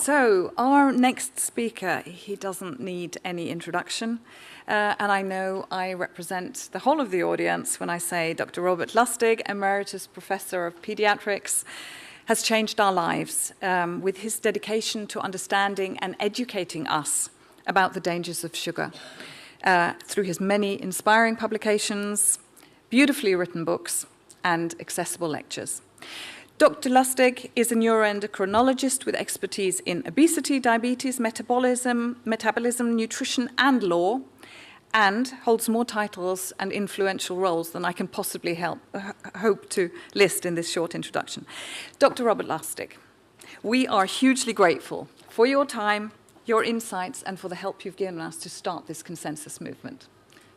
So our next speaker, he doesn't need any introduction, and I know I represent the whole of the audience when I say Dr. Robert Lustig, Emeritus Professor of Pediatrics, has changed our lives with his dedication to understanding and educating us about the dangers of sugar through his many inspiring publications, beautifully written books, and accessible lectures. Dr. Lustig is a neuroendocrinologist with expertise in obesity, diabetes, metabolism, nutrition, and law, and holds more titles and influential roles than I can possibly hope to list in this short introduction. Dr. Robert Lustig, we are hugely grateful for your time, your insights, and for the help you've given us to start this consensus movement.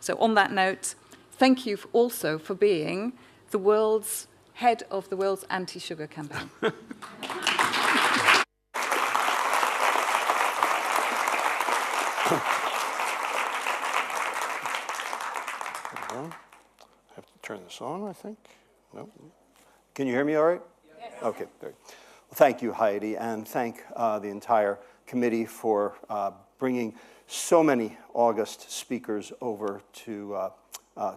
So on that note, thank you also for being the world's head of the world's anti-sugar campaign. I have to turn this on, I think. No? Can you hear me all right? Yes. Okay, great. Well, thank you, Heidi, and thank the entire committee for bringing so many August speakers over to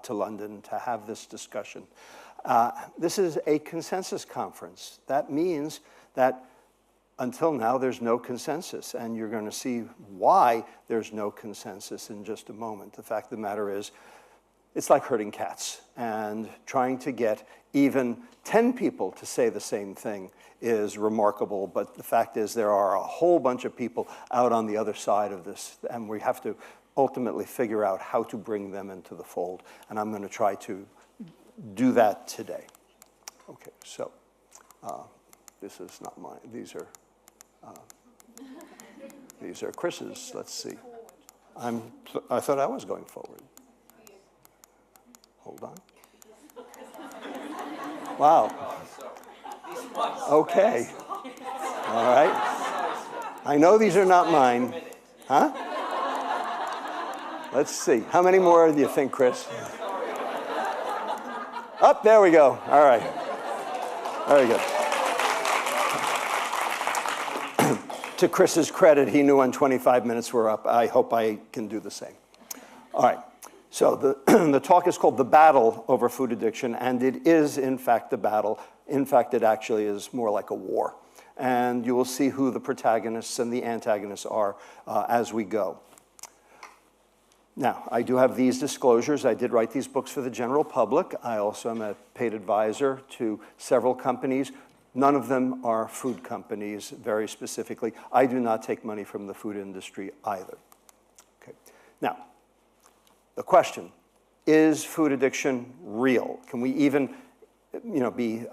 London to have this discussion. This is a consensus conference. That means that until now there's no consensus, and you're going to see why there's no consensus in just a moment. The fact of the matter is, it's like herding cats, and trying to get even 10 people to say the same thing is remarkable, but the fact is there are a whole bunch of people out on the other side of this, and we have to ultimately figure out how to bring them into the fold, and I'm going to try to do that today. Okay, so this is not mine. These are Chris's. Let's see. I thought I was going forward. Hold on. Wow. Okay. All right. I know these are not mine. Huh? Let's see. How many more do you think, Chris? Up, there we go. All right. Very good. To Chris's credit, he knew when 25 minutes were up. I hope I can do the same. All right. So the talk is called The Battle Over Food Addiction, and it is, in fact, a battle. In fact, it actually is more like a war. And you will see who the protagonists and the antagonists are as we go. Now, I do have these disclosures. I did write these books for the general public. I also am a paid advisor to several companies. None of them are food companies, very specifically. I do not take money from the food industry either. Okay. Now, the question, is food addiction real? Can we even be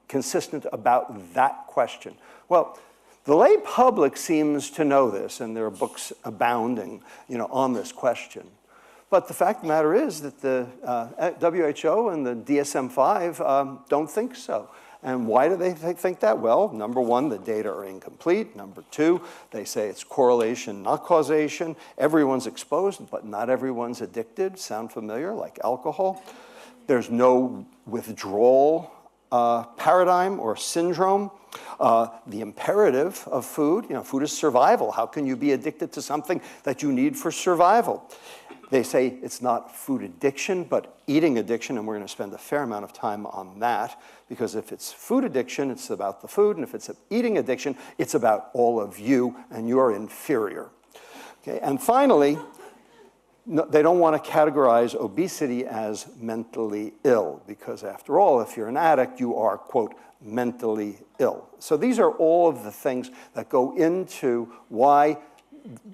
consistent about that question? Well, the lay public seems to know this, and there are books abounding, on this question. But the fact of the matter is that the WHO and the DSM-5 don't think so. And why do they think that? Well, number one, the data are incomplete. Number two, they say it's correlation, not causation. Everyone's exposed, but not everyone's addicted. Sound familiar? Like alcohol. There's no withdrawal paradigm or syndrome. The imperative of food, food is survival. How can you be addicted to something that you need for survival? They say it's not food addiction, but eating addiction, and we're going to spend a fair amount of time on that, because if it's food addiction, it's about the food, and if it's eating addiction, it's about all of you, and you're inferior. Okay? And finally, they don't want to categorize obesity as mentally ill, because after all, if you're an addict, you are, quote, mentally ill. So these are all of the things that go into why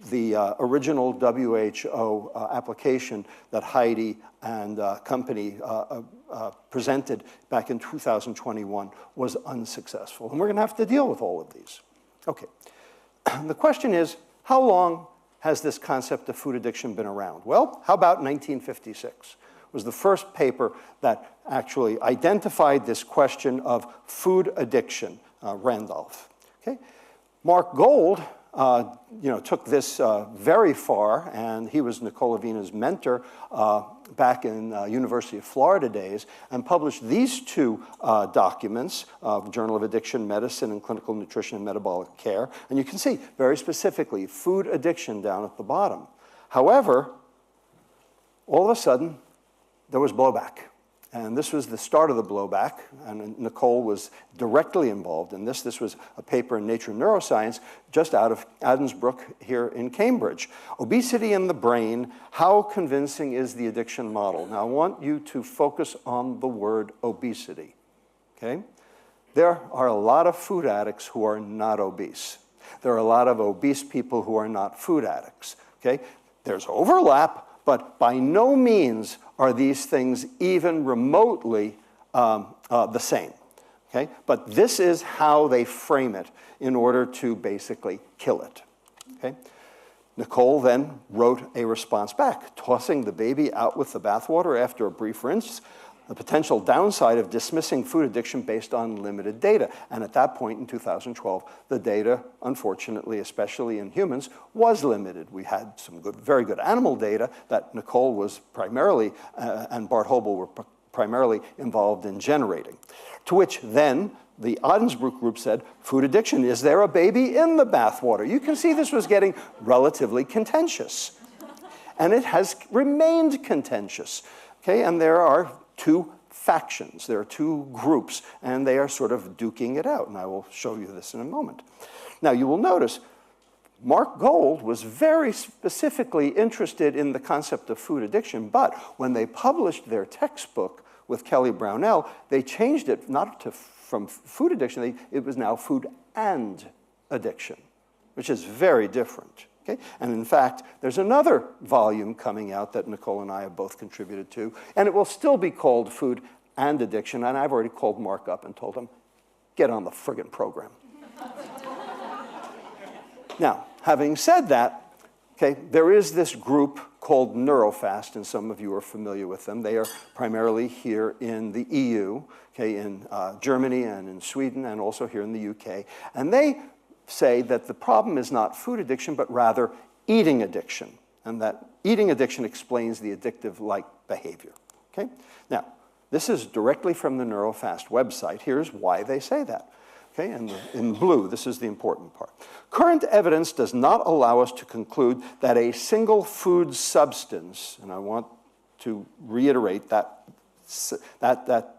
the original WHO application that Heidi and company presented back in 2021 was unsuccessful. And we're going to have to deal with all of these. Okay. The question is, how long has this concept of food addiction been around? Well, how about 1956? Was the first paper that actually identified this question of food addiction, Randolph. Okay? Mark Gold took this very far, and he was Nicole Avina's mentor back in University of Florida days, and published these two documents, Journal of Addiction Medicine and Clinical Nutrition and Metabolic Care. And you can see very specifically food addiction down at the bottom. However, all of a sudden, there was blowback. And this was the start of the blowback, and Nicole was directly involved in this. This was a paper in Nature Neuroscience just out of Adamsbrook here in Cambridge. Obesity in the brain, how convincing is the addiction model? Now, I want you to focus on the word obesity, okay? There are a lot of food addicts who are not obese. There are a lot of obese people who are not food addicts, okay? There's overlap, but by no means are these things even remotely the same, okay? But this is how they frame it in order to basically kill it, okay? Nicole then wrote a response back, tossing the baby out with the bathwater after a brief rinse, the potential downside of dismissing food addiction based on limited data. And at that point in 2012, the data, unfortunately, especially in humans, was limited. We had some very good animal data that Nicole was primarily, and Bart Hobel were primarily involved in generating. To which then the Adamsbrook group said, food addiction, is there a baby in the bathwater? You can see this was getting relatively contentious. And it has remained contentious, okay? And there are two factions, there are two groups, and they are sort of duking it out, and I will show you this in a moment. Now, you will notice Mark Gold was very specifically interested in the concept of food addiction, but when they published their textbook with Kelly Brownell, they changed it not to from food addiction, it was now food and addiction, which is very different. Okay? And in fact, there's another volume coming out that Nicole and I have both contributed to, and it will still be called Food and Addiction, and I've already called Mark up and told him, get on the friggin' program. Now, having said that, okay, there is this group called Neurofast, and some of you are familiar with them. They are primarily here in the EU, okay, in Germany and in Sweden, and also here in the UK, and they say that the problem is not food addiction, but rather eating addiction, and that eating addiction explains the addictive-like behavior, okay? Now, this is directly from the Neurofast website. Here's why they say that, okay? And in blue, this is the important part. Current evidence does not allow us to conclude that a single food substance, and I want to reiterate that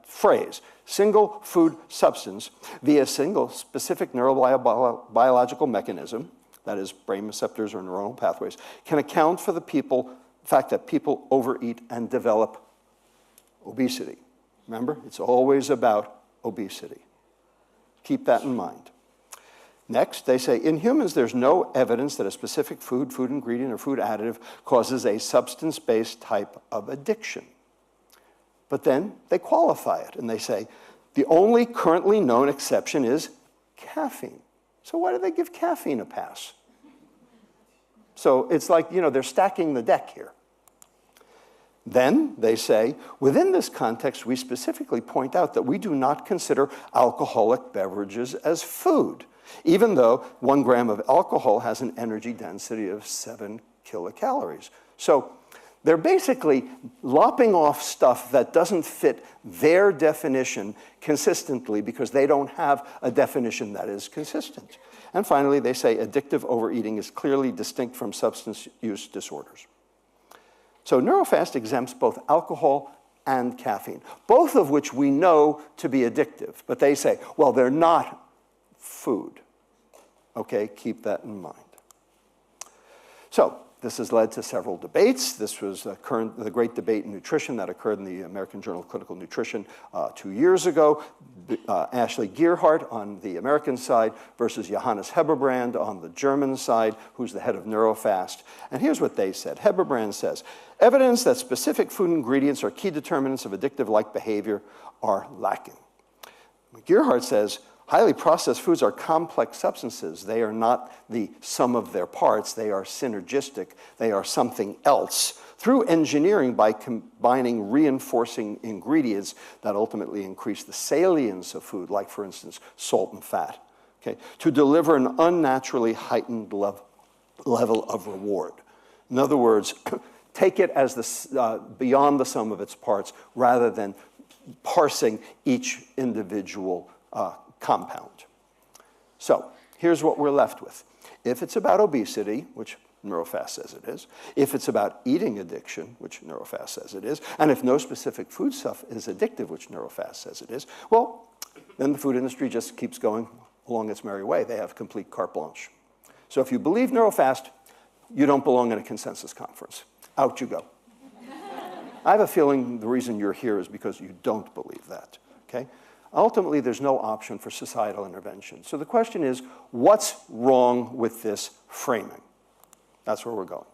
phrase, single food substance via single specific neurobiological mechanism, that is brain receptors or neuronal pathways, can account for the fact that people overeat and develop obesity. Remember, it's always about obesity. Keep that in mind. Next, they say, in humans, there's no evidence that a specific food ingredient, or food additive causes a substance-based type of addiction. But then they qualify it, and they say, the only currently known exception is caffeine. So why do they give caffeine a pass? So it's like, they're stacking the deck here. Then they say, within this context, we specifically point out that we do not consider alcoholic beverages as food, even though 1 gram of alcohol has an energy density of 7 kilocalories. So they're basically lopping off stuff that doesn't fit their definition consistently because they don't have a definition that is consistent. And finally, they say addictive overeating is clearly distinct from substance use disorders. So Neurofast exempts both alcohol and caffeine, both of which we know to be addictive. But they say, well, they're not food. Okay, keep that in mind. So this has led to several debates. This was the great debate in nutrition that occurred in the American Journal of Clinical Nutrition 2 years ago. Ashley Gearhart on the American side versus Johannes Heberbrand on the German side, who's the head of Neurofast. And here's what they said. Heberbrand says, evidence that specific food ingredients are key determinants of addictive-like behavior are lacking. Gearhart says, highly processed foods are complex substances. They are not the sum of their parts. They are synergistic. They are something else through engineering by combining reinforcing ingredients that ultimately increase the salience of food, like, for instance, salt and fat. okay, to deliver an unnaturally heightened level of reward. In other words, take it as beyond the sum of its parts rather than parsing each individual compound. So here's what we're left with. If it's about obesity, which NeuroFast says it is, if it's about eating addiction, which NeuroFast says it is, and if no specific food stuff is addictive, which NeuroFast says it is, well, then the food industry just keeps going along its merry way. They have complete carte blanche. So if you believe NeuroFast, you don't belong in a consensus conference. Out you go. I have a feeling the reason you're here is because you don't believe that, okay? Ultimately, there's no option for societal intervention. So the question is, what's wrong with this framing? That's where we're going.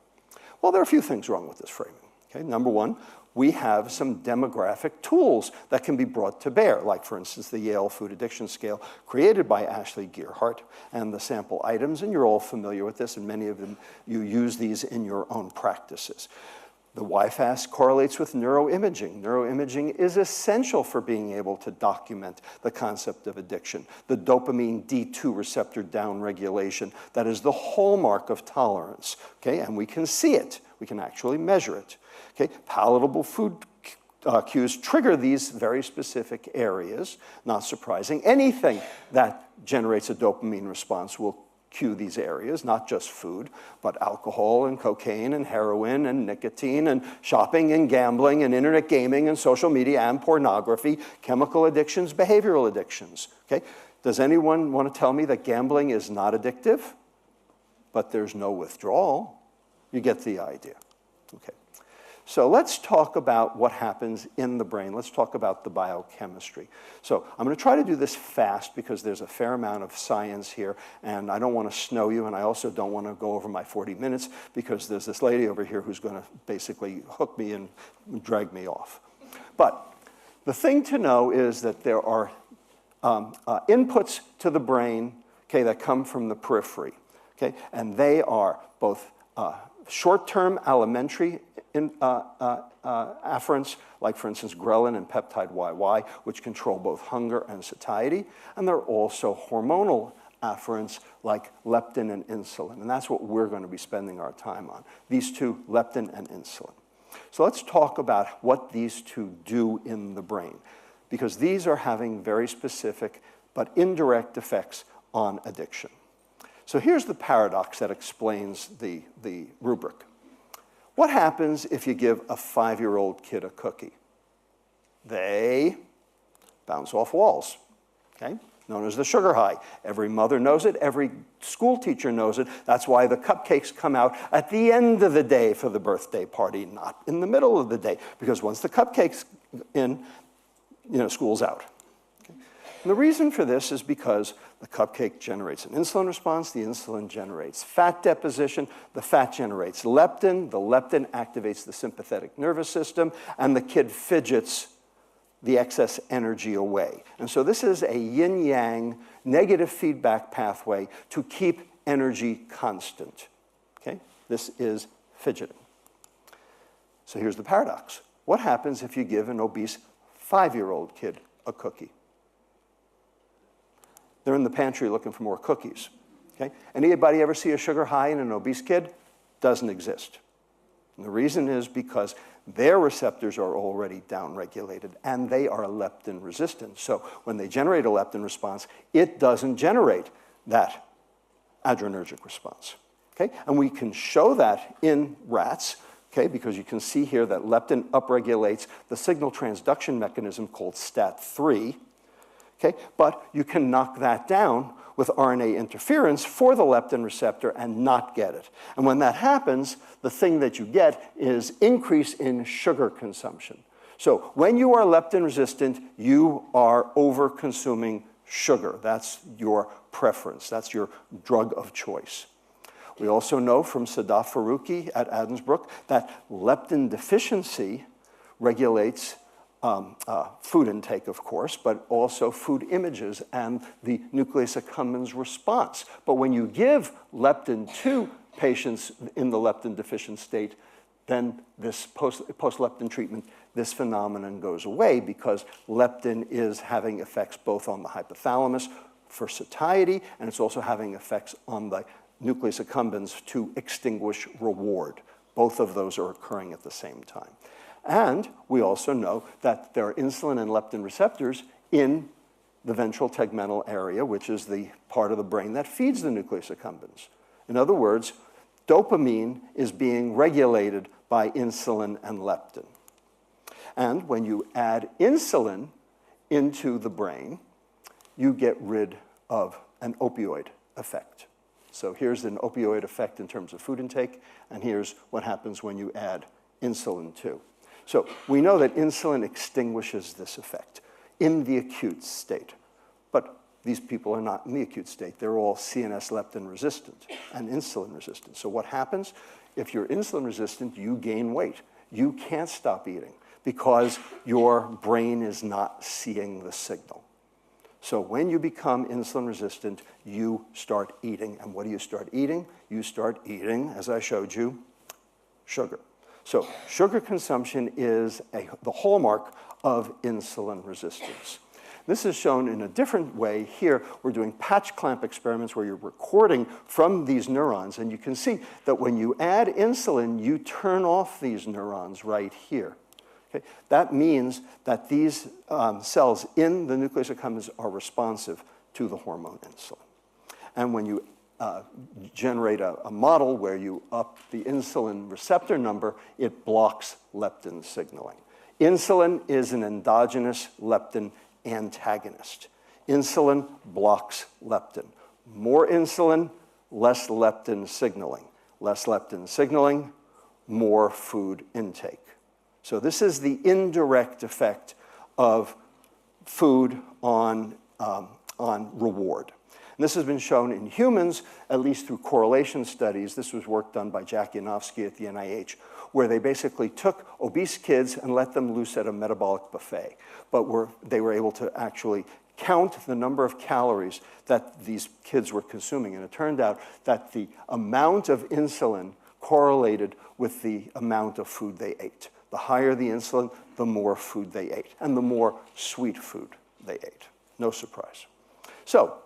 Well, there are a few things wrong with this framing, okay? Number one, we have some demographic tools that can be brought to bear, like, for instance, the Yale Food Addiction Scale created by Ashley Gearhart and the sample items, and you're all familiar with this, and many of them, you use these in your own practices. The IFACC correlates with neuroimaging. Neuroimaging is essential for being able to document the concept of addiction. The dopamine D2 receptor downregulation, that is the hallmark of tolerance, okay? And we can see it. We can actually measure it. Okay, palatable food cues trigger these very specific areas. Not surprising. Anything that generates a dopamine response will cue these areas, not just food, but alcohol and cocaine and heroin and nicotine and shopping and gambling and internet gaming and social media and pornography, chemical addictions, behavioral addictions. Okay? Does anyone want to tell me that gambling is not addictive? But there's no withdrawal. You get the idea. Okay. So let's talk about what happens in the brain. Let's talk about the biochemistry. So I'm going to try to do this fast because there's a fair amount of science here, and I don't want to snow you, and I also don't want to go over my 40 minutes because there's this lady over here who's going to basically hook me and drag me off. But the thing to know is that there are inputs to the brain, okay, that come from the periphery, okay, and they are both short-term alimentary afferents, like, for instance, ghrelin and peptide YY, which control both hunger and satiety. And they're also hormonal afferents, like leptin and insulin. And that's what we're going to be spending our time on, these two, leptin and insulin. So let's talk about what these two do in the brain, because these are having very specific but indirect effects on addiction. So here's the paradox that explains the rubric. What happens if you give a 5-year-old kid a cookie? They bounce off walls, okay? Known as the sugar high. Every mother knows it. Every school teacher knows it. That's why the cupcakes come out at the end of the day for the birthday party, not in the middle of the day. Because once the cupcake's in, school's out. And the reason for this is because the cupcake generates an insulin response, the insulin generates fat deposition, the fat generates leptin, the leptin activates the sympathetic nervous system, and the kid fidgets the excess energy away. And so this is a yin-yang negative feedback pathway to keep energy constant. Okay? This is fidgeting. So here's the paradox. What happens if you give an obese 5-year-old kid a cookie? They're in the pantry looking for more cookies. Okay? Anybody ever see a sugar high in an obese kid? Doesn't exist. And the reason is because their receptors are already downregulated and they are leptin resistant. So when they generate a leptin response, it doesn't generate that adrenergic response. Okay? And we can show that in rats, okay, because you can see here that leptin upregulates the signal transduction mechanism called STAT3. Okay? But you can knock that down with RNA interference for the leptin receptor and not get it. And when that happens, the thing that you get is increase in sugar consumption. So when you are leptin resistant, you are over-consuming sugar. That's your preference. That's your drug of choice. We also know from Sadaf Faruqi at Adamsbrook that leptin deficiency regulates food intake, of course, but also food images and the nucleus accumbens response. But when you give leptin to patients in the leptin deficient state, then this post-leptin treatment, this phenomenon goes away because leptin is having effects both on the hypothalamus, for satiety, and it's also having effects on the nucleus accumbens to extinguish reward. Both of those are occurring at the same time. And we also know that there are insulin and leptin receptors in the ventral tegmental area, which is the part of the brain that feeds the nucleus accumbens. In other words, dopamine is being regulated by insulin and leptin. And when you add insulin into the brain, you get rid of an opioid effect. So here's an opioid effect in terms of food intake, and here's what happens when you add insulin too. So we know that insulin extinguishes this effect in the acute state. But these people are not in the acute state. They're all CNS leptin resistant and insulin resistant. So what happens? If you're insulin resistant, you gain weight. You can't stop eating because your brain is not seeing the signal. So when you become insulin resistant, you start eating. And what do you start eating? You start eating, as I showed you, sugar. So sugar consumption is the hallmark of insulin resistance. This is shown in a different way here. We're doing patch clamp experiments where you're recording from these neurons, and you can see that when you add insulin, you turn off these neurons right here. Okay? That means that these cells in the nucleus accumbens are responsive to the hormone insulin. And when you generate a model where you up the insulin receptor number, it blocks leptin signaling. Insulin is an endogenous leptin antagonist. Insulin blocks leptin. More insulin, less leptin signaling. Less leptin signaling, more food intake. So this is the indirect effect of food on reward. And this has been shown in humans, at least through correlation studies. This was work done by Jack Yanofsky at the NIH, where they basically took obese kids and let them loose at a metabolic buffet. But they were able to actually count the number of calories that these kids were consuming. And it turned out that the amount of insulin correlated with the amount of food they ate. The higher the insulin, the more food they ate, and the more sweet food they ate. No surprise. So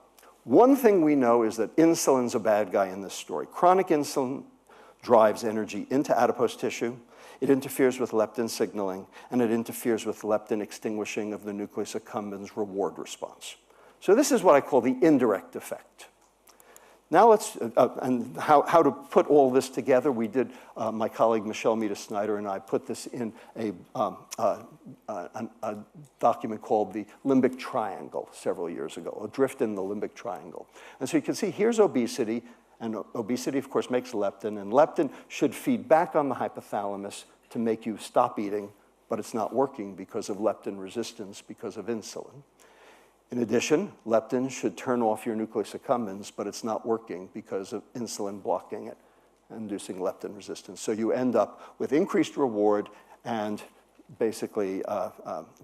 one thing we know is that insulin's a bad guy in this story. Chronic insulin drives energy into adipose tissue. It interferes with leptin signaling, and it interferes with leptin extinguishing of the nucleus accumbens reward response. So this is what I call the indirect effect. Now let's, and how to put all this together, we did, my colleague Michelle Mita-Snyder and I put this in a document called the limbic triangle several years ago, Adrift in the limbic triangle. And so you can see here's obesity, and obesity, of course, makes leptin, and leptin should feed back on the hypothalamus to make you stop eating, but it's not working because of leptin resistance because of insulin. In addition, leptin should turn off your nucleus accumbens, but it's not working because of insulin blocking it, inducing leptin resistance. So you end up with increased reward and basically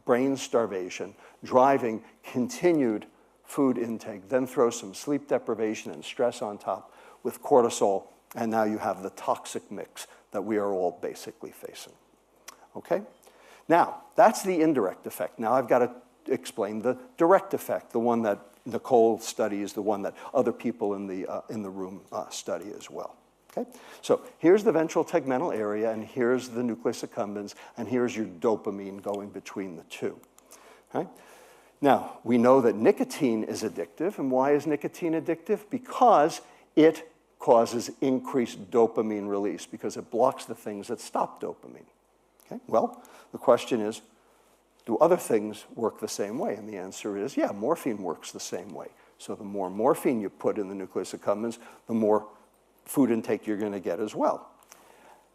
brain starvation, driving continued food intake, then throw some sleep deprivation and stress on top with cortisol, and now you have the toxic mix that we are all basically facing. Okay? Now, that's the indirect effect. Now I've got to explain the direct effect, the one that Nicole studies, the one that other people in the room study as well. Okay? So here's the ventral tegmental area, and here's the nucleus accumbens, and here's your dopamine going between the two. Okay? Now, we know that nicotine is addictive, and why is nicotine addictive? Because it causes increased dopamine release, because it blocks the things that stop dopamine. Okay? Well, the question is, do other things work the same way? And the answer is, yeah, morphine works the same way. So the more morphine you put in the nucleus accumbens, the more food intake you're going to get as well.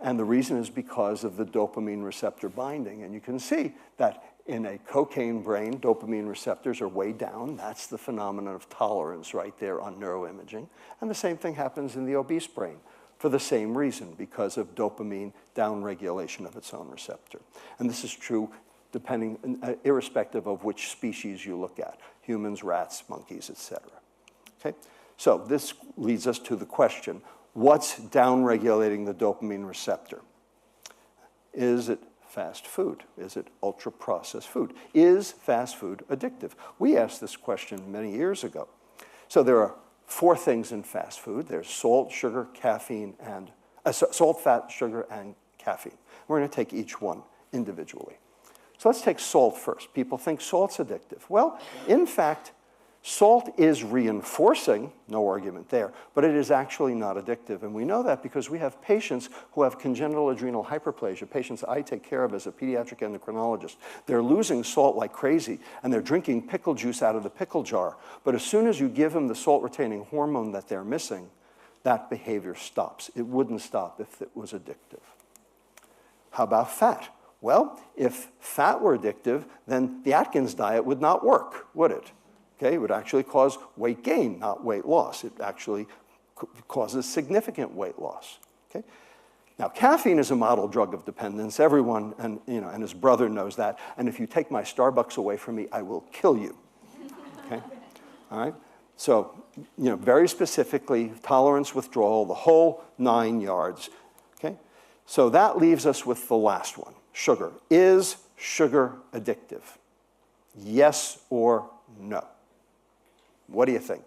And the reason is because of the dopamine receptor binding. And you can see that in a cocaine brain, dopamine receptors are way down. That's the phenomenon of tolerance right there on neuroimaging. And the same thing happens in the obese brain for the same reason, because of dopamine downregulation of its own receptor. And this is true irrespective of which species you look at, humans, rats, monkeys, etc. Okay? So this leads us to the question, what's downregulating the dopamine receptor? Is it fast food? Is it ultra-processed food? Is fast food addictive? We asked this question many years ago. So there are 4 things in fast food. There's salt, sugar, caffeine, and salt, fat, sugar, and caffeine. We're going to take each one individually. So let's take salt first. People think salt's addictive. Well, in fact, salt is reinforcing, no argument there, but it is actually not addictive. And we know that because we have patients who have congenital adrenal hyperplasia, patients I take care of as a pediatric endocrinologist. They're losing salt like crazy, and they're drinking pickle juice out of the pickle jar. But as soon as you give them the salt-retaining hormone that they're missing, that behavior stops. It wouldn't stop if it was addictive. How about fat? Well, if fat were addictive, then the Atkins diet would not work, would it? Okay, it would actually cause weight gain, not weight loss. It actually causes significant weight loss. Okay? Now, caffeine is a model drug of dependence. Everyone and his brother knows that. And if you take my Starbucks away from me, I will kill you. Okay? All right? So, very specifically, tolerance, withdrawal, the whole 9 yards. Okay? So that leaves us with the last one, sugar. Is sugar addictive? Yes or no? What do you think?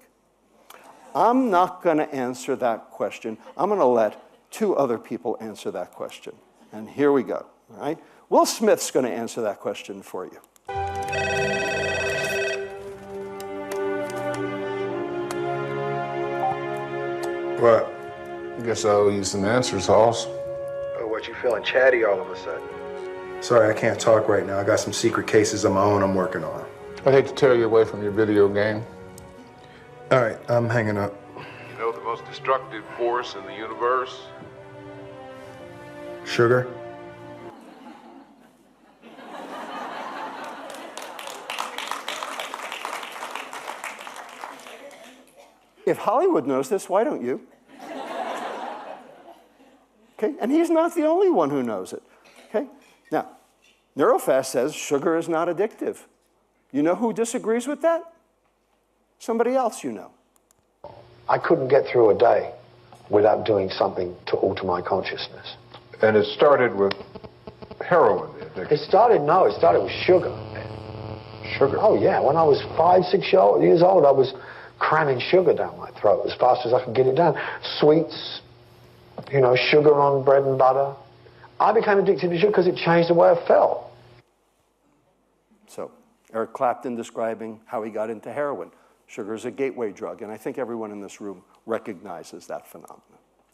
I'm not going to answer that question. I'm going to let 2 other people answer that question. And here we go. All right? Will Smith's going to answer that question for you. What? I guess I owe you some answers, Hoss. Oh, what, you feeling chatty all of a sudden? Sorry, I can't talk right now. I got some secret cases of my own I'm working on. I hate to tear you away from your video game. All right, I'm hanging up. You know the most destructive force in the universe? Sugar? If Hollywood knows this, why don't you? Okay, and he's not the only one who knows it. Okay, now, NeuroFast says sugar is not addictive. You know who disagrees with that? Somebody else you know. I couldn't get through a day without doing something to alter my consciousness. And it started with heroin, the addiction. It started with sugar. Sugar? Oh, yeah. When I was 5, 6 years old, I was cramming sugar down my throat as fast as I could get it down. Sweets, sugar on bread and butter. I became addicted to sugar because it changed the way I felt. So, Eric Clapton describing how he got into heroin. Sugar is a gateway drug, and I think everyone in this room recognizes that phenomenon.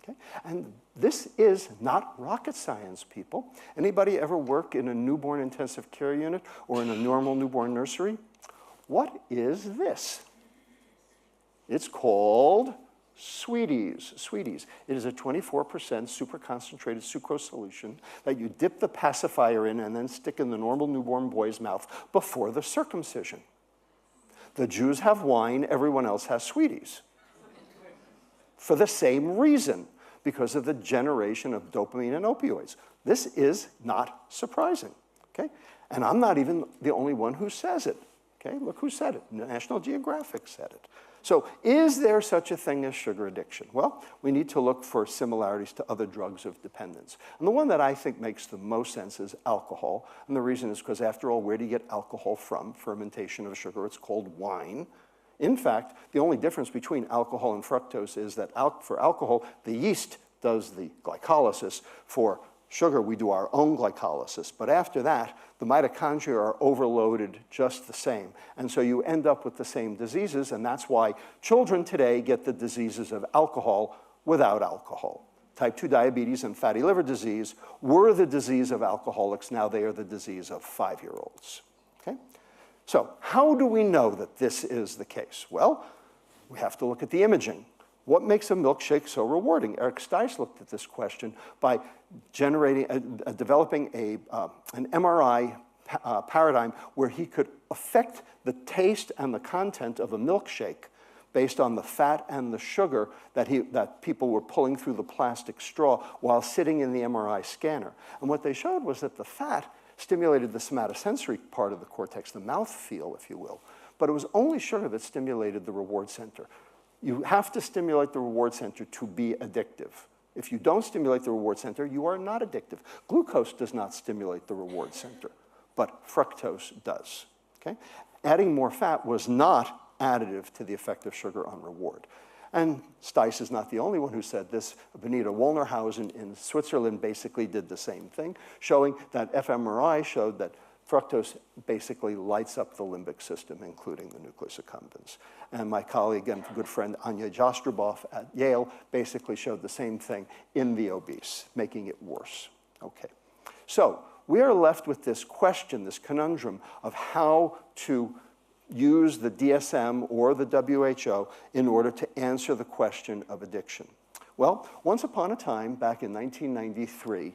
Okay? And this is not rocket science, people. Anybody ever work in a newborn intensive care unit or in a normal newborn nursery? What is this? It's called Sweeties. Sweeties. It is a 24% super concentrated sucrose solution that you dip the pacifier in and then stick in the normal newborn boy's mouth before the circumcision. The Jews have wine, everyone else has Sweeties. For the same reason, because of the generation of dopamine and opioids. This is not surprising, okay? And I'm not even the only one who says it, okay? Look who said it. National Geographic said it. So is there such a thing as sugar addiction? Well, we need to look for similarities to other drugs of dependence. And the one that I think makes the most sense is alcohol. And the reason is because, after all, where do you get alcohol from? Fermentation of sugar. It's called wine. In fact, the only difference between alcohol and fructose is that for alcohol, the yeast does the glycolysis. For sugar, we do our own glycolysis. But after that, the mitochondria are overloaded just the same. And so you end up with the same diseases, and that's why children today get the diseases of alcohol without alcohol. Type 2 diabetes and fatty liver disease were the disease of alcoholics. Now they are the disease of 5-year-olds. Okay? So how do we know that this is the case? Well, we have to look at the imaging. What makes a milkshake so rewarding? Eric Stice looked at this question by developing an MRI paradigm where he could affect the taste and the content of a milkshake based on the fat and the sugar that people were pulling through the plastic straw while sitting in the MRI scanner. And what they showed was that the fat stimulated the somatosensory part of the cortex, the mouth feel, if you will. But it was only sugar that stimulated the reward center. You have to stimulate the reward center to be addictive. If you don't stimulate the reward center, you are not addictive. Glucose does not stimulate the reward center, but fructose does. Okay? Adding more fat was not additive to the effect of sugar on reward. And Stice is not the only one who said this. Benita Wollnerhausen in Switzerland basically did the same thing, showing that fMRI showed that fructose basically lights up the limbic system, including the nucleus accumbens. And my colleague and good friend Anya Jastreboff at Yale basically showed the same thing in the obese, making it worse. Okay. So we are left with this question, this conundrum of how to use the DSM or the WHO in order to answer the question of addiction. Well, once upon a time, back in 1993,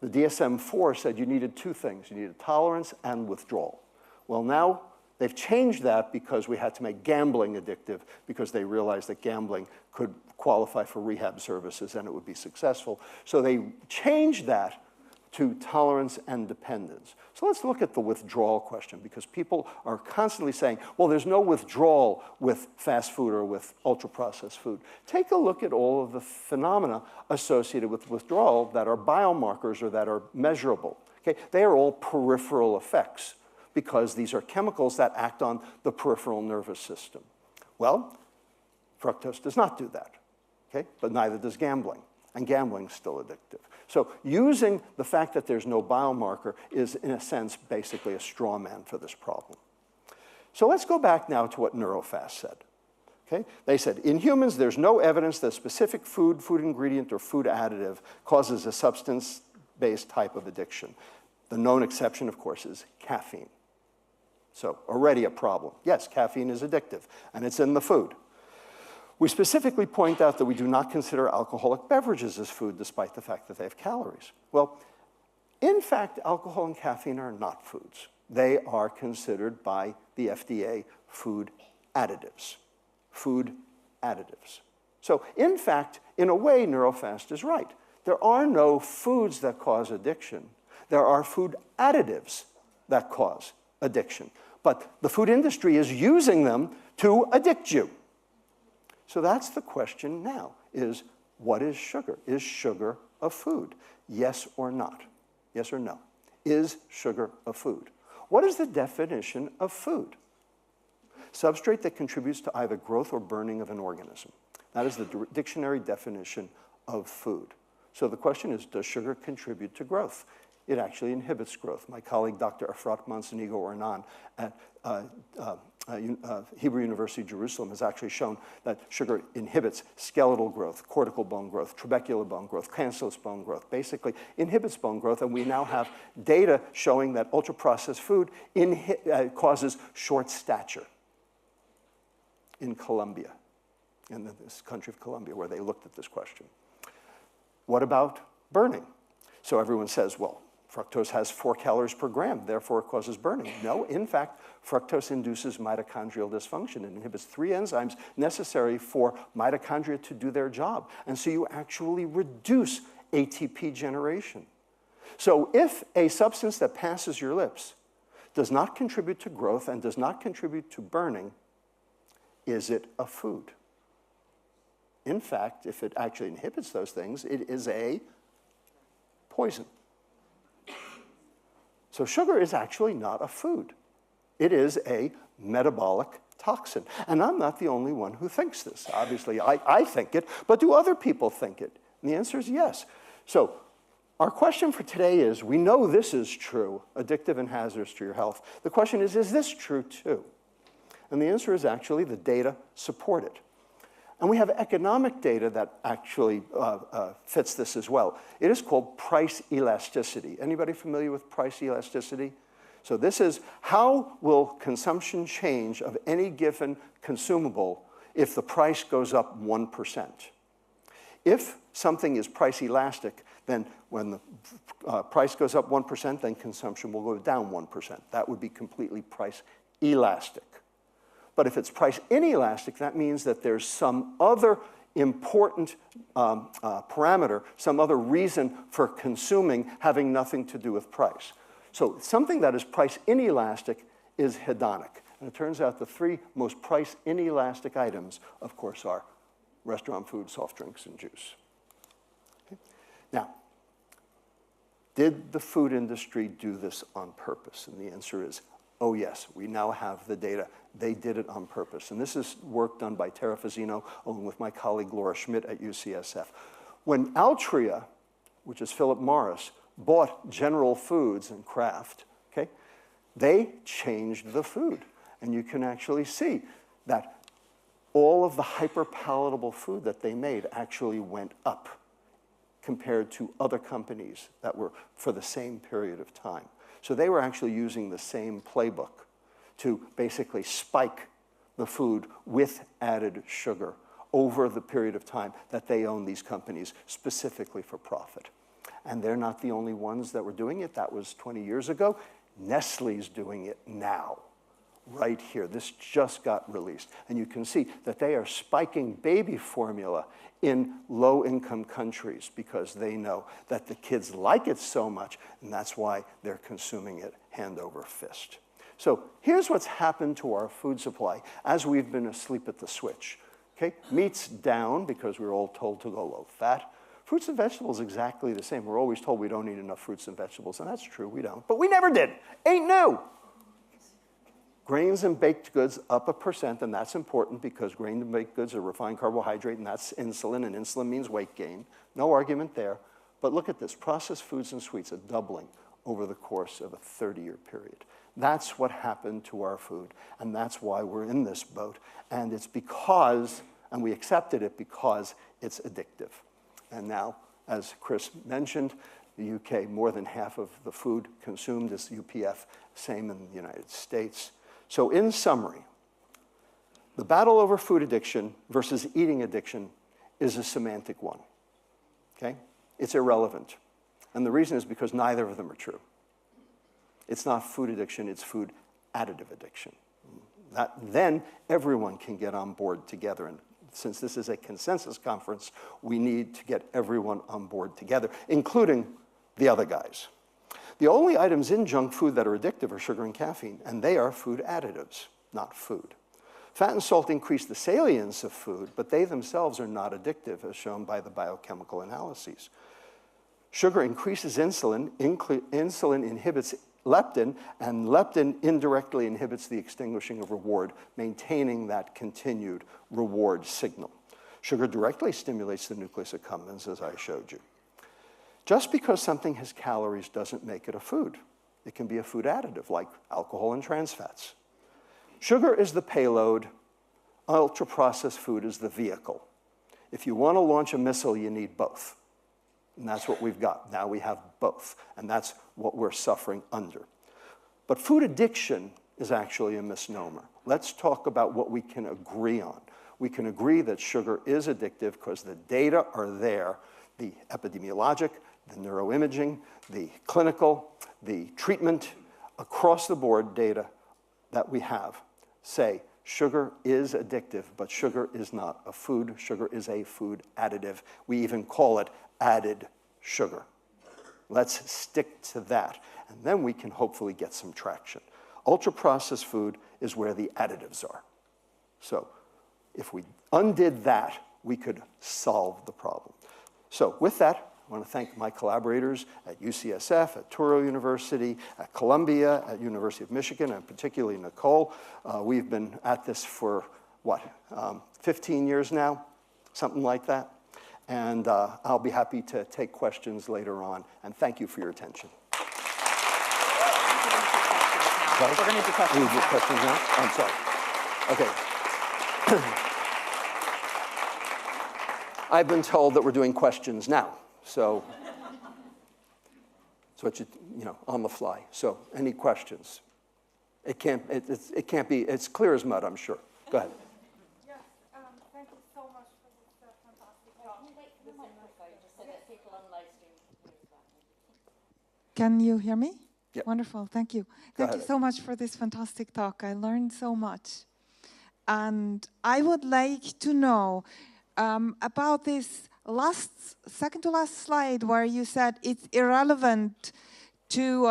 the DSM-4 said you needed two things. You needed tolerance and withdrawal. Well, now they've changed that because we had to make gambling addictive because they realized that gambling could qualify for rehab services and it would be successful. So they changed that to tolerance and dependence. So let's look at the withdrawal question, because people are constantly saying, well, there's no withdrawal with fast food or with ultra-processed food. Take a look at all of the phenomena associated with withdrawal that are biomarkers or that are measurable. Okay? They are all peripheral effects because these are chemicals that act on the peripheral nervous system. Well, fructose does not do that, okay? But neither does gambling, and gambling is still addictive. So using the fact that there's no biomarker is, in a sense, basically a straw man for this problem. So let's go back now to what NeuroFast said. Okay? They said, in humans, there's no evidence that a specific food ingredient, or food additive causes a substance-based type of addiction. The known exception, of course, is caffeine. So already a problem. Yes, caffeine is addictive, and it's in the food. We specifically point out that we do not consider alcoholic beverages as food, despite the fact that they have calories. Well, in fact, alcohol and caffeine are not foods. They are considered by the FDA food additives. Food additives. So, in fact, in a way, NeuroFast is right. There are no foods that cause addiction. There are food additives that cause addiction. But the food industry is using them to addict you. So that's the question now, is what is sugar? Is sugar a food? Yes or not? Yes or no? Is sugar a food? What is the definition of food? Substrate that contributes to either growth or burning of an organism. That is the dictionary definition of food. So the question is, does sugar contribute to growth? It actually inhibits growth. My colleague, Dr. Efrat Monsonigo Ornan at Hebrew University, Jerusalem, has actually shown that sugar inhibits skeletal growth, cortical bone growth, trabecular bone growth, cancellous bone growth, basically inhibits bone growth, and we now have data showing that ultra-processed food causes short stature in Colombia, in this country of Colombia, where they looked at this question. What about burning? So everyone says, well, fructose has 4 calories per gram, therefore it causes burning. No, in fact, fructose induces mitochondrial dysfunction and inhibits 3 enzymes necessary for mitochondria to do their job. And so you actually reduce ATP generation. So if a substance that passes your lips does not contribute to growth and does not contribute to burning, is it a food? In fact, if it actually inhibits those things, it is a poison. So sugar is actually not a food. It is a metabolic toxin. And I'm not the only one who thinks this. Obviously, I think it, but do other people think it? And the answer is yes. So our question for today is, we know this is true, addictive and hazardous to your health. The question is this true too? And the answer is actually the data support it. And we have economic data that actually fits this as well. It is called price elasticity. Anybody familiar with price elasticity? So this is, how will consumption change of any given consumable if the price goes up 1%? If something is price elastic, then when the price goes up 1%, then consumption will go down 1%. That would be completely price elastic. But if it's price inelastic, that means that there's some other important parameter, some other reason for consuming having nothing to do with price. So something that is price inelastic is hedonic. And it turns out the 3 most price inelastic items, of course, are restaurant food, soft drinks, and juice. Okay? Now, did the food industry do this on purpose? And the answer is Oh yes, we now have the data. They did it on purpose. And this is work done by Tara Fazzino, along with my colleague Laura Schmidt at UCSF. When Altria, which is Philip Morris, bought General Foods and Kraft, okay, they changed the food. And you can actually see that all of the hyper-palatable food that they made actually went up compared to other companies that were for the same period of time. So they were actually using the same playbook to basically spike the food with added sugar over the period of time that they own these companies specifically for profit. And they're not the only ones that were doing it. That was 20 years ago. Nestle's doing it now, right here. This just got released. And you can see that they are spiking baby formula in low-income countries because they know that the kids like it so much, and that's why they're consuming it hand over fist. So here's what's happened to our food supply as we've been asleep at the switch. Okay? Meat's down because we were all told to go low fat. Fruits and vegetables exactly the same. We're always told we don't eat enough fruits and vegetables, and that's true, we don't. But we never did. Ain't new. Grains and baked goods up 1%, and that's important because grain and baked goods are refined carbohydrate, and that's insulin, and insulin means weight gain. No argument there. But look at this. Processed foods and sweets are doubling over the course of a 30-year period. That's what happened to our food, and that's why we're in this boat. And it's because, and we accepted it because it's addictive. And now, as Chris mentioned, the UK, more than half of the food consumed is UPF, same in the United States. So in summary, the battle over food addiction versus eating addiction is a semantic one, okay? It's irrelevant. And the reason is because neither of them are true. It's not food addiction, it's food additive addiction. Then everyone can get on board together. And since this is a consensus conference, we need to get everyone on board together, including the other guys. The only items in junk food that are addictive are sugar and caffeine, and they are food additives, not food. Fat and salt increase the salience of food, but they themselves are not addictive, as shown by the biochemical analyses. Sugar increases insulin, insulin inhibits leptin, and leptin indirectly inhibits the extinguishing of reward, maintaining that continued reward signal. Sugar directly stimulates the nucleus accumbens, as I showed you. Just because something has calories doesn't make it a food. It can be a food additive, like alcohol and trans fats. Sugar is the payload. Ultra-processed food is the vehicle. If you want to launch a missile, you need both. And that's what we've got. Now we have both, and that's what we're suffering under. But food addiction is actually a misnomer. Let's talk about what we can agree on. We can agree that sugar is addictive because the data are there, the epidemiologic, the neuroimaging, the clinical, the treatment, across the board data that we have say sugar is addictive, but sugar is not a food. Sugar is a food additive. We even call it added sugar. Let's stick to that, and then we can hopefully get some traction. Ultra-processed food is where the additives are. So if we undid that, we could solve the problem. So with that, I want to thank my collaborators at UCSF, at Touro University, at Columbia, at University of Michigan, and particularly Nicole. We've been at this for, 15 years now, something like that. And I'll be happy to take questions later on. And thank you for your attention. We're going to do questions now. Questions now? I'm sorry. Okay. I've been told that we're doing questions now. So what you know, on the fly. So any questions? It can't be, it's clear as mud, I'm sure. Go ahead. Yes, thank you so much for this fantastic talk. Can you wait for the microphone just so that people on live stream can hear that? Can you hear me? Yep. Wonderful, thank you. Thank you so much for this fantastic talk. I learned so much. And I would like to know about this second to last slide where you said it's irrelevant to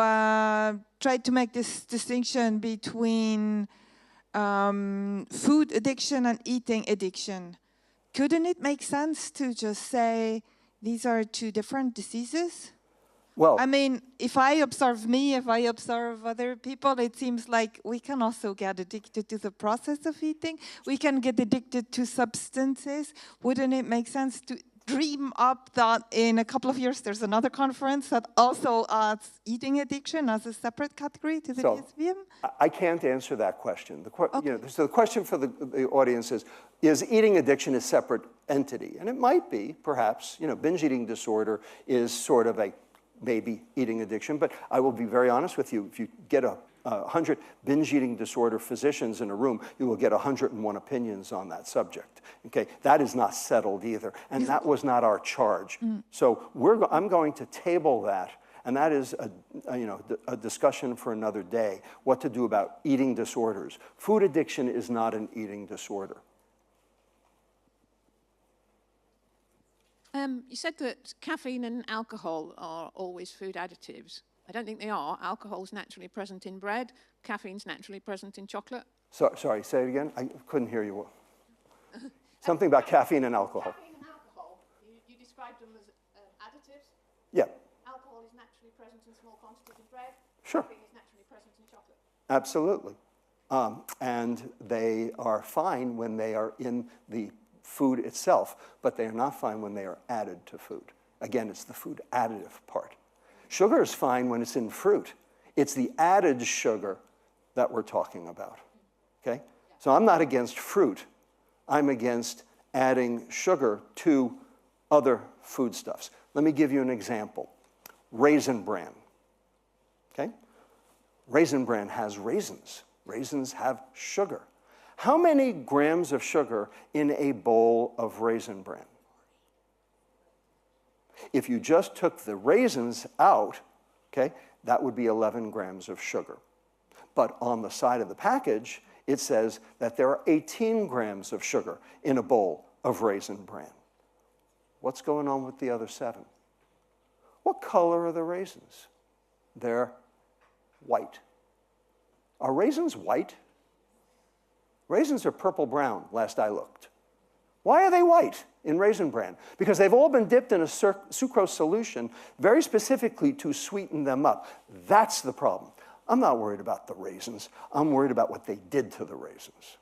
try to make this distinction between food addiction and eating addiction. Couldn't it make sense to just say these are two different diseases? Well, I mean, if I observe me, if I observe other people, it seems like we can also get addicted to the process of eating. We can get addicted to substances. Wouldn't it make sense to dream up that in a couple of years there's another conference that also adds eating addiction as a separate category to the DSVM? I can't answer that question. So the question for the audience is eating addiction a separate entity? And it might be, perhaps. Binge eating disorder is sort of a maybe eating addiction, but I will be very honest with you. If you get 100 binge eating disorder physicians in a room, you will get 101 opinions on that subject. Okay, that is not settled either, and that was not our charge. So I'm going to table that, and that is a discussion for another day. What to do about eating disorders? Food addiction is not an eating disorder. You said that caffeine and alcohol are always food additives. I don't think they are. Alcohol is naturally present in bread. Caffeine's naturally present in chocolate. Sorry, say it again. I couldn't hear you. Something about caffeine and alcohol. Caffeine and alcohol, you described them as additives. Yeah. Alcohol is naturally present in small quantities in bread. Sure. Caffeine is naturally present in chocolate. Absolutely. And they are fine when they are in the food itself, but they are not fine when they are added to food. Again, it's the food additive part. Sugar is fine when it's in fruit. It's the added sugar that we're talking about, okay? So I'm not against fruit. I'm against adding sugar to other foodstuffs. Let me give you an example. Raisin Bran, okay? Raisin Bran has raisins. Raisins have sugar. How many grams of sugar in a bowl of Raisin Bran? If you just took the raisins out, okay, that would be 11 grams of sugar. But on the side of the package, it says that there are 18 grams of sugar in a bowl of Raisin Bran. What's going on with the other 7? What color are the raisins? They're white. Are raisins white? Raisins are purple-brown, last I looked. Why are they white in Raisin Bran? Because they've all been dipped in a sucrose solution very specifically to sweeten them up. That's the problem. I'm not worried about the raisins. I'm worried about what they did to the raisins.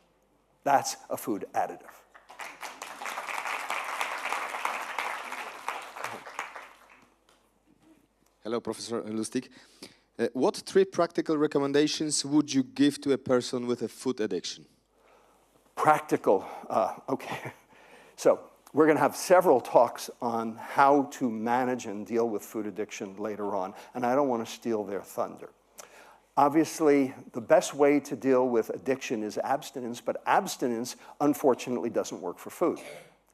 That's a food additive. Hello, Professor Lustig. What 3 practical recommendations would you give to a person with a food addiction? Practical, okay. So we're going to have several talks on how to manage and deal with food addiction later on, and I don't want to steal their thunder. Obviously, the best way to deal with addiction is abstinence, but abstinence, unfortunately, doesn't work for food,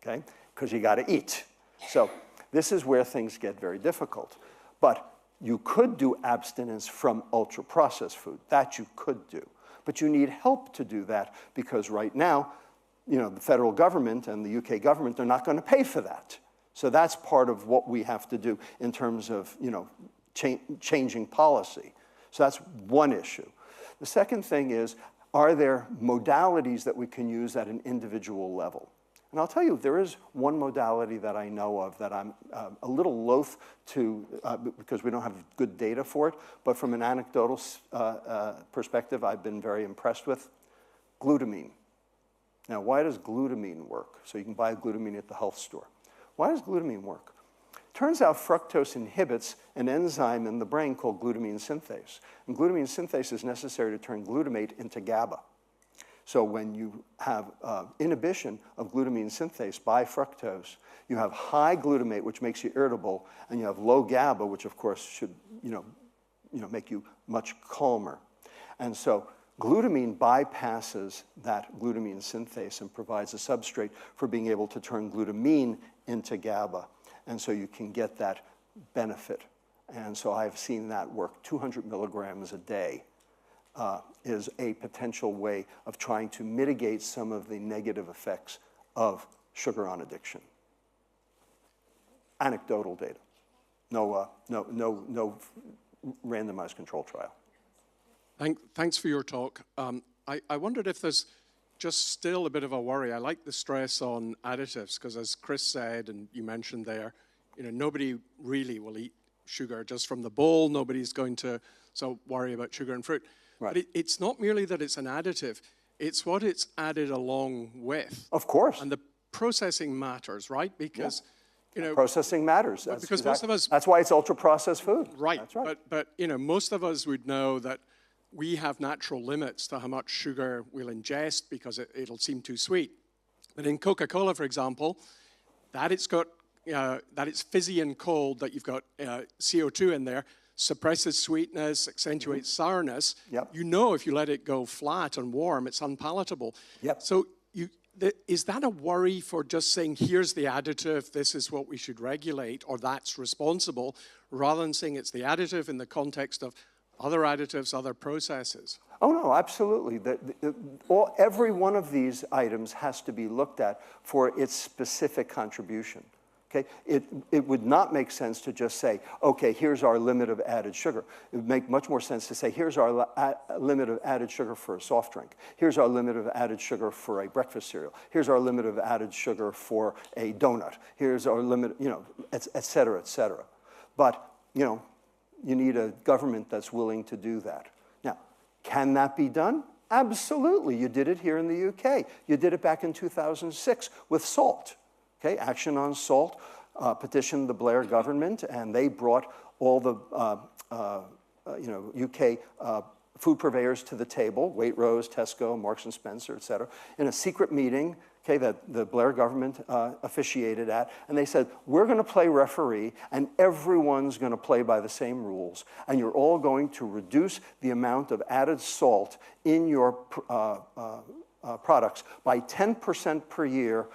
okay? Because you got to eat. So this is where things get very difficult. But you could do abstinence from ultra-processed food. That you could do. But you need help to do that because right now, the federal government and the UK government, they're not going to pay for that. So that's part of what we have to do in terms of, changing policy. So that's one issue. The second thing is, are there modalities that we can use at an individual level? And I'll tell you, there is one modality that I know of that I'm a little loath to, because we don't have good data for it, but from an anecdotal perspective, I've been very impressed with glutamine. Now, why does glutamine work? So you can buy glutamine at the health store. Why does glutamine work? Turns out fructose inhibits an enzyme in the brain called glutamine synthase. And glutamine synthase is necessary to turn glutamate into GABA. So when you have inhibition of glutamine synthase by fructose, you have high glutamate, which makes you irritable, and you have low GABA, which of course should make you much calmer. And so glutamine bypasses that glutamine synthase and provides a substrate for being able to turn glutamine into GABA. And so you can get that benefit. And so I've seen that work. 200 milligrams a day is a potential way of trying to mitigate some of the negative effects of sugar on addiction. Anecdotal data. No randomized control trial. Thanks for your talk. I wondered if there's just still a bit of a worry. I like the stress on additives because, as Chris said and you mentioned there, nobody really will eat sugar just from the bowl. Nobody's going to worry about sugar and fruit. Right. But it's not merely that it's an additive, it's what it's added along with. Of course. And the processing matters, right? Because, you know... Processing matters. Because most of us... That's why it's ultra-processed food. Right. That's right. But, you know, most of us would know that we have natural limits to how much sugar we'll ingest because it'll seem too sweet. But in Coca-Cola, for example, that it's fizzy and cold, that you've got CO2 in there, suppresses sweetness, accentuates sourness. Yep. You know if you let it go flat and warm, it's unpalatable. Yep. So is that a worry for just saying, here's the additive, this is what we should regulate, or that's responsible, rather than saying it's the additive in the context of other additives, other processes? Oh, no, absolutely. Every one of these items has to be looked at for its specific contribution. Okay? It would not make sense to just say, okay, here's our limit of added sugar. It would make much more sense to say, here's our limit of added sugar for a soft drink. Here's our limit of added sugar for a breakfast cereal. Here's our limit of added sugar for a donut. Here's our limit, you know, et cetera, et cetera. But, you know, you need a government that's willing to do that. Now, can that be done? Absolutely. You did it here in the UK. You did it back in 2006 with salt. Okay, Action on Salt petitioned the Blair government, and they brought all the UK food purveyors to the table, Waitrose, Tesco, Marks and Spencer, et cetera, in a secret meeting, okay, that the Blair government officiated at, and they said, we're going to play referee, and everyone's going to play by the same rules, and you're all going to reduce the amount of added salt in your products by 10% per year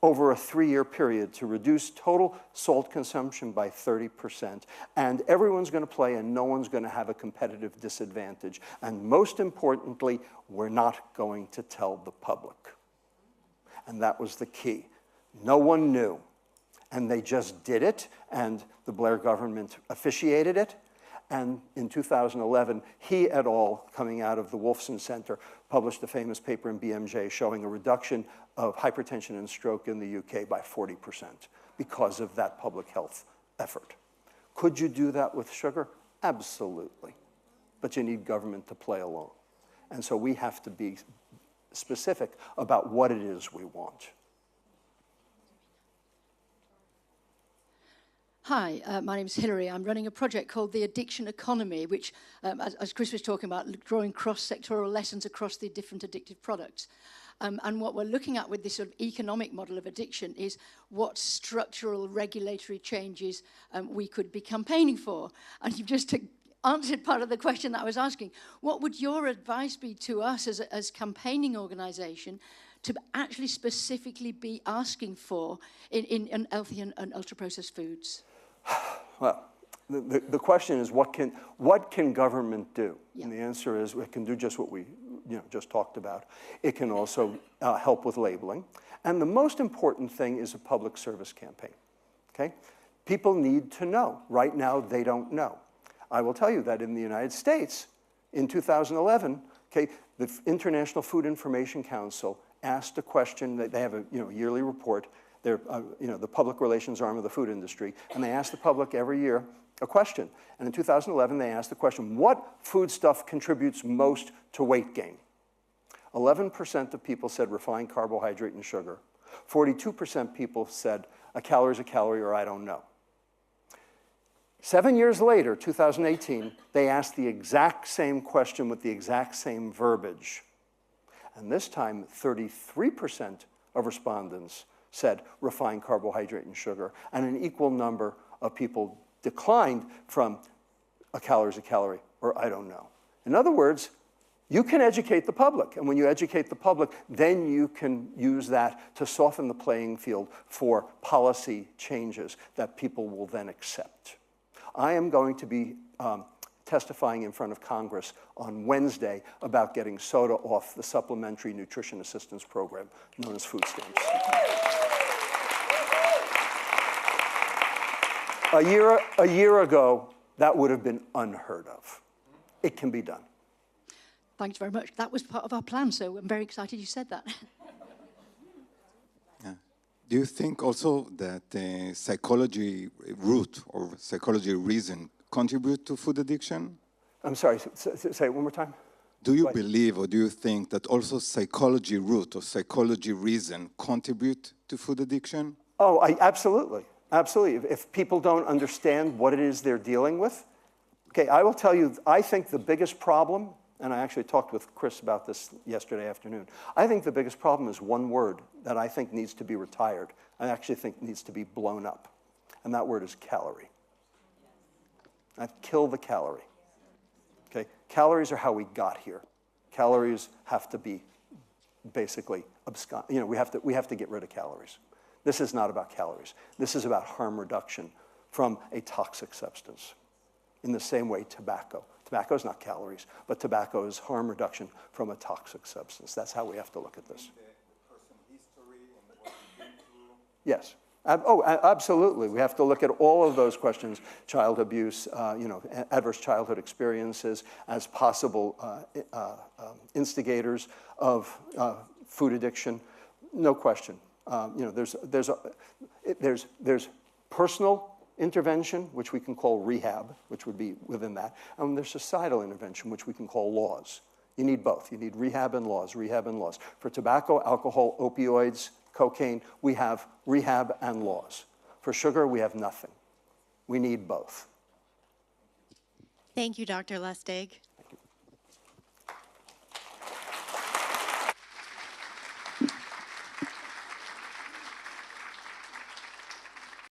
over a 3-year period to reduce total salt consumption by 30%. And everyone's going to play and no one's going to have a competitive disadvantage. And most importantly, we're not going to tell the public. And that was the key. No one knew. And they just did it, and the Blair government officiated it. And in 2011, he et al., coming out of the Wolfson Center, published a famous paper in BMJ showing a reduction of hypertension and stroke in the UK by 40% because of that public health effort. Could you do that with sugar? Absolutely. But you need government to play along. And so we have to be specific about what it is we want. Hi, my name is Hilary. I'm running a project called the Addiction Economy, which, as Chris was talking about, drawing cross-sectoral lessons across the different addictive products. And what we're looking at with this sort of economic model of addiction is what structural regulatory changes we could be campaigning for. And you've just answered part of the question that I was asking. What would your advice be to us as campaigning organisation to actually specifically be asking for in healthy and ultra-processed foods? Well, the question is, what can government do? Yeah. And the answer is, it can do just what we just talked about. It can also help with labeling. And the most important thing is a public service campaign. Okay? People need to know. Right now, they don't know. I will tell you that in the United States, in 2011, okay, the International Food Information Council asked a question. That they have a yearly report. They're the public relations arm of the food industry, and they ask the public every year a question. And in 2011, they asked the question, what foodstuff contributes most to weight gain? 11% of people said refined carbohydrate and sugar. 42% people said a calorie is a calorie, or I don't know. 7 years later, 2018, they asked the exact same question with the exact same verbiage. And this time, 33% of respondents said refined carbohydrate and sugar, and an equal number of people declined from a calorie is a calorie, or I don't know. In other words, you can educate the public, and when you educate the public, then you can use that to soften the playing field for policy changes that people will then accept. I am going to be testifying in front of Congress on Wednesday about getting soda off the Supplementary Nutrition Assistance Program, known as food stamps. A year ago, that would have been unheard of. It can be done. Thanks very much. That was part of our plan, so I'm very excited you said that. Do you think also that psychology root or psychology reason contribute to food addiction? I'm sorry, say it one more time. Do you believe or do you think that also psychology root or psychology reason contribute to food addiction? Oh, absolutely, absolutely. If people don't understand what it is they're dealing with, okay, I will tell you, I think the biggest problem, and I actually talked with Chris about this yesterday afternoon, I think the biggest problem is one word that I think needs to be retired. I actually think needs to be blown up, and that word is calorie. Kill the calorie. Okay, calories are how we got here. Calories have to be basically we have to get rid of calories. This is not about calories. This is about harm reduction from a toxic substance. In the same way, tobacco. Tobacco is not calories, but tobacco is harm reduction from a toxic substance. That's how we have to look at this. Yes. Absolutely. We have to look at all of those questions: child abuse, adverse childhood experiences as possible instigators of food addiction. No question. There's personal intervention, which we can call rehab, which would be within that, and there's societal intervention, which we can call laws. You need both. You need rehab and laws. Rehab and laws. For tobacco, alcohol, opioids, cocaine, we have rehab and laws. For sugar, we have nothing. We need both. Thank you, Dr. Lustig.